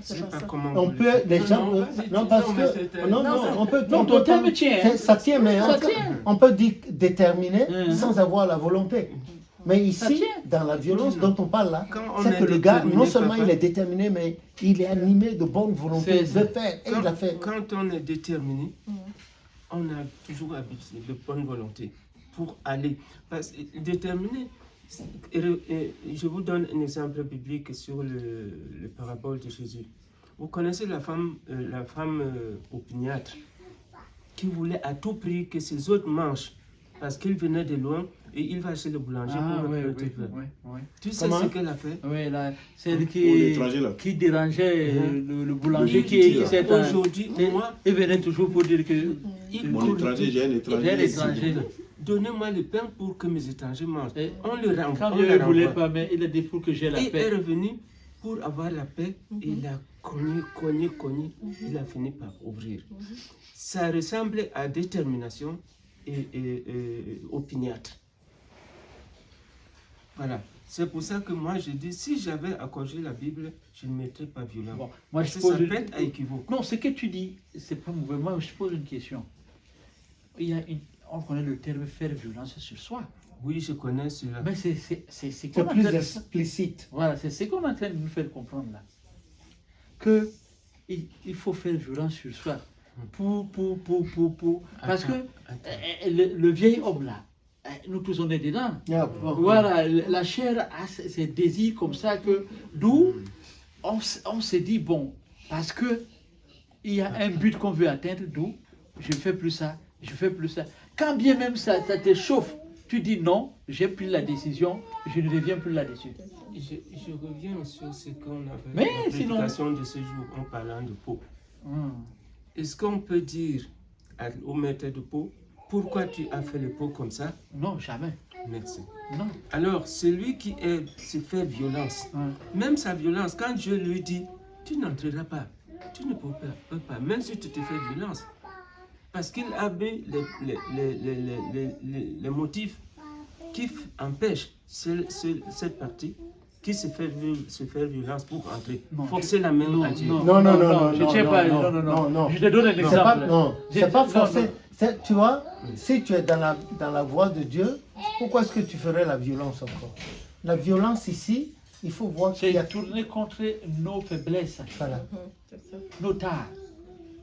c'est pas comment On peut, les gens, non, parce que, non, on peut, Non, ton terme tient. ça tient, mais Ça tient. on peut dire déterminer sans avoir la volonté. Mais Ça ici, tient. dans la violence dont on parle là, Quand on c'est est que le gars, déterminé, non seulement papa, il est déterminé, mais il est animé de bonne volonté C'est de ça. faire, et il l'a fait. Quand on est déterminé, on a toujours habitué de bonne volonté pour aller. Parce que déterminé, je vous donne un exemple biblique sur le parabole de Jésus. Vous connaissez la femme opiniâtre qui voulait à tout prix que ses hôtes mangent parce qu'il venait de loin et il va chez le boulanger pour Oui, le petit peu. oui. Tu sais ce qu'elle a fait? Oui, là, celle l'étranger, là. qui dérangeait le boulanger Il qui dit, s'est aujourd'hui, moi, il venait toujours pour dire que Mon étranger, j'ai un étranger. j'ai l'étranger. donnez-moi le pain pour que mes étrangers mangent. Et On le quand renvoie. Dieu ne voulait pas, mais il a dit pour que j'ai la Il est paix. revenu pour avoir la paix. Il a cogné. Il a fini par ouvrir. Ça ressemble à détermination et opiniâtre. Voilà. C'est pour ça que moi je dis, si j'avais accroché la Bible, je ne mettrais pas violent. Bon, moi, Parce je que pose ça une- peut être à équivoque. Non, ce que tu dis, c'est pas mauvais. Moi, je pose une question. On connaît le terme faire violence sur soi. Oui, je connais cela. Mais c'est C'est qu'on plus entend- explicite. Voilà, c'est ce qu'on est en train de nous faire comprendre là. Que il faut faire violence sur soi. Pour. Parce que Attends. le vieil homme là, nous tous on est dedans. Voilà, la chair a ses désirs comme ça que d'où on s'est dit bon, parce que il y a un but qu'on veut atteindre, d'où je fais plus ça, je fais plus ça. Quand bien même ça te chauffe, tu dis non, j'ai pris la décision, je ne reviens plus là-dessus. Je reviens sur ce qu'on avait Mais la sinon- prédication de ce jour en parlant de peau. Hum. Est-ce qu'on peut dire au maître de peau, pourquoi tu as fait le pot comme ça? Non, jamais. Merci. Non. Alors, celui qui se fait violence, Hum. même sa violence, quand Dieu lui dit, tu n'entreras pas, tu ne peux pas, même si tu te fais violence. Parce qu'il a mis les motifs qui empêchent cette partie qui se fait violence pour entrer. Non. Forcer la main à Dieu. Non, je tiens pas. Non. Je te donne un C'est exemple. pas, non, Je- c'est pas non, forcé. non. Tu vois, si tu es dans la voie de Dieu, pourquoi est-ce que tu ferais la violence encore? La violence ici, il faut voir qu'il y C'est a, tourner contre nos faiblesses, voilà, nos tares.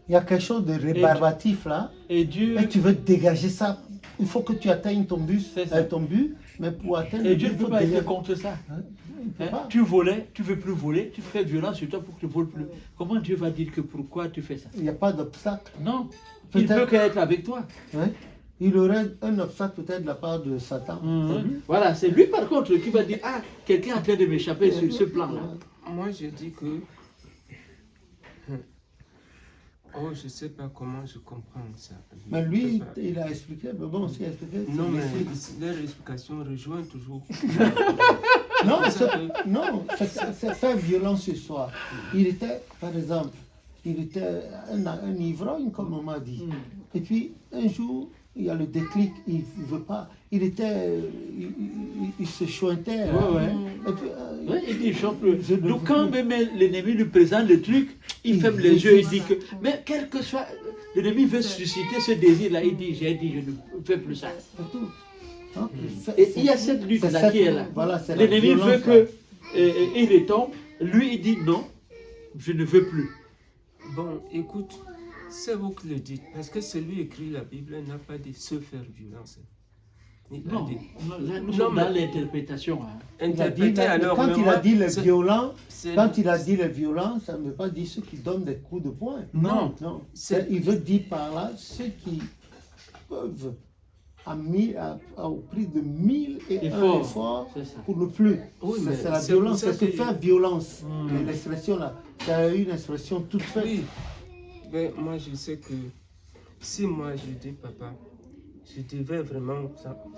il y a quelque chose de rébarbatif là, Et Dieu, et tu veux dégager ça. Il faut que tu atteignes ton but, C'est ça. mais pour atteindre et Dieu ne il peut faut pas être dégager. contre ça. Il peut Hein? pas. Tu volais, tu veux plus voler, tu fais violence sur toi pour que tu voles plus. Comment Dieu va dire que pourquoi tu fais ça? Il n'y a pas d'obstacle. Non, il Peut-être- peut qu'être avec toi. Hein. Il aurait un obstacle peut-être de la part de Satan. Voilà, c'est lui par contre qui va dire ah, quelqu'un est en train de m'échapper sur ce plan-là. Moi, je dis que... Oh, je ne sais pas comment je comprends ça. Mais Je lui, sais pas. il a expliqué, mais bon, s'il a expliqué. Non, mais c'est- leur explication rejoint toujours. Non, C'est ça c'est faire violence sur soi. Il était, par exemple, il était un ivrogne, comme on m'a dit. Et puis, un jour, il y a le déclic, il ne veut pas. Il était, il se chointait. Ouais. Et puis, Ouais, il dit, chante. Je ne Donc veux quand plus. même l'ennemi lui présente le truc, il Il ferme les yeux, il dit résiste. que. Mais quel que soit. L'ennemi veut susciter ce désir-là, il dit, je ne fais plus ça. c'est tout. Hein, Et il y a cette c'est lutte-là cette- qui est là. Voilà, c'est la L'ennemi veut violence, que il tombe, lui il dit non, je ne veux plus. Bon, écoute, c'est vous qui le dites. Parce que celui qui écrit la Bible n'a pas dit se faire violence. Il a Non, dit là, nous Non, sommes mais- dans l'interprétation. Hein. Il a dit, interpréter alors. quand mais il moi, a dit les c'est- violents, c'est- quand il a dit les violents, ça ne veut pas dire ceux qui donnent des coups de poing. Non. Non. C'est- Il veut dire par là ceux qui peuvent, au prix de 1000 et un Effort. efforts, C'est ça. pour ne plus. Oui, mais C'est la c'est pour violence, ça c'est se que- faire violence. Mm. L'expression là, c'est une expression toute faite. Oui. Mais moi, je sais que si moi je dis papa, je devais vraiment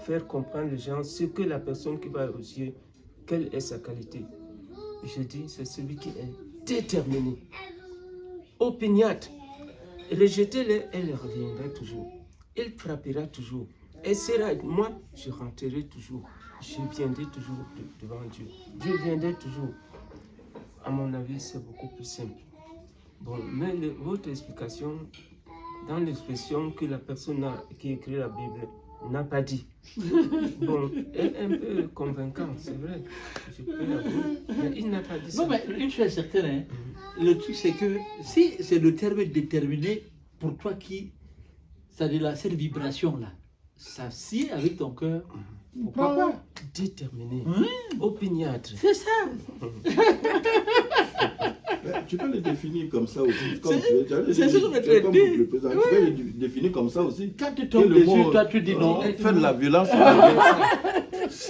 faire comprendre les gens ce que la personne qui va aux yeux, quelle est sa qualité. Je dis, c'est celui qui est déterminé, opiniâtre. Rejetez-le, elle reviendra toujours. Il frappera toujours. Elle sera, moi, je rentrerai toujours. Je viendrai toujours devant Dieu. Dieu viendrait toujours. à mon avis, c'est beaucoup plus simple. Bon, mais votre explication, dans l'expression que la personne qui écrit la Bible n'a pas dit, bon, est un peu convaincant, c'est vrai. Je peux l'avouer, mais il n'a pas dit ça. Non, mais une chose est certaine, hein, le truc c'est que si c'est le terme déterminé pour toi qui, c'est-à-dire cette vibration-là, ça sied avec ton cœur, pourquoi pas? Déterminé, Oui. opiniâtre. C'est ça. Tu peux le définir comme ça aussi. Comme c'est ce qu'on est train de dire. le président, tu peux le définir comme ça aussi. Quand tu tombes dessus, toi tu dis non. Faire de la violence.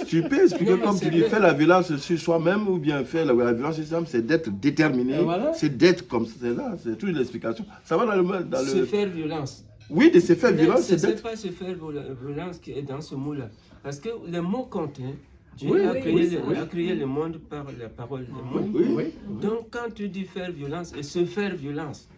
Tu peux expliquer Non, comme tu dis, faire la violence sur soi-même ou bien faire la violence sur soi-même, c'est d'être déterminé, Voilà. c'est d'être comme ça. C'est là, c'est toute l'explication. Ça va dans Se faire violence. Oui, de se faire Mais violence, ce c'est n'est d'être. pas se faire violence qui est dans ce mot-là. Parce que les mots comptent. Hein. Dieu Oui, a, oui, créé oui, a créé le monde par la parole des mots. Oui. Oui. Donc, quand tu dis faire violence et se faire violence,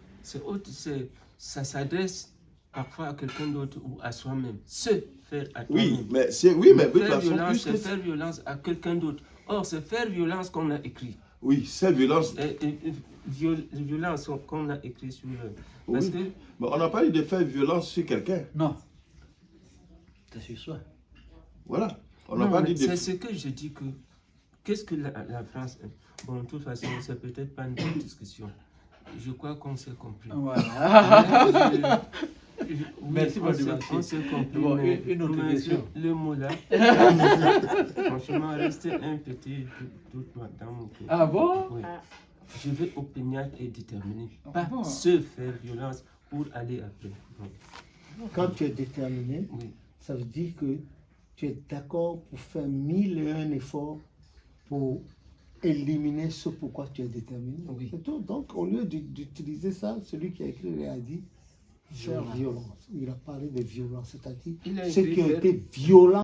ça s'adresse parfois à quelqu'un d'autre ou à soi-même. Se faire à toi-même. Oui, mais c'est oui, mais de toute faire façon, violence, plus c'est que faire violence à quelqu'un d'autre. Or, c'est faire violence qu'on a écrit. oui, c'est violence. Violence qu'on a écrit sur parce Oui. que Mais on n'a pas dit de faire violence sur quelqu'un. Non. C'est sur soi. Voilà. On n'a non, pas mais dit de. c'est ce que je dis que qu'est-ce que la France bon, de toute façon, c'est peut-être pas une bonne discussion. Je crois qu'on s'est compris. Voilà. Oui, Merci, on s'est compris. Bon, mais une autre question. Le mot là, franchement, restait un petit doute dans mon cœur. Ah bon? Oui. Je vais opiniâtre et déterminer, pas bon. se faire violence pour aller après. Bon. Quand tu es déterminé, Oui. ça veut dire que tu es d'accord pour faire 1001 efforts pour éliminer ce pourquoi tu es déterminé. Oui. C'est tout. Donc, au lieu d'utiliser ça, celui qui a écrit a dit faire violence. Il a parlé de violence, c'est-à-dire Il a ceux écrit qui ont faire- été violents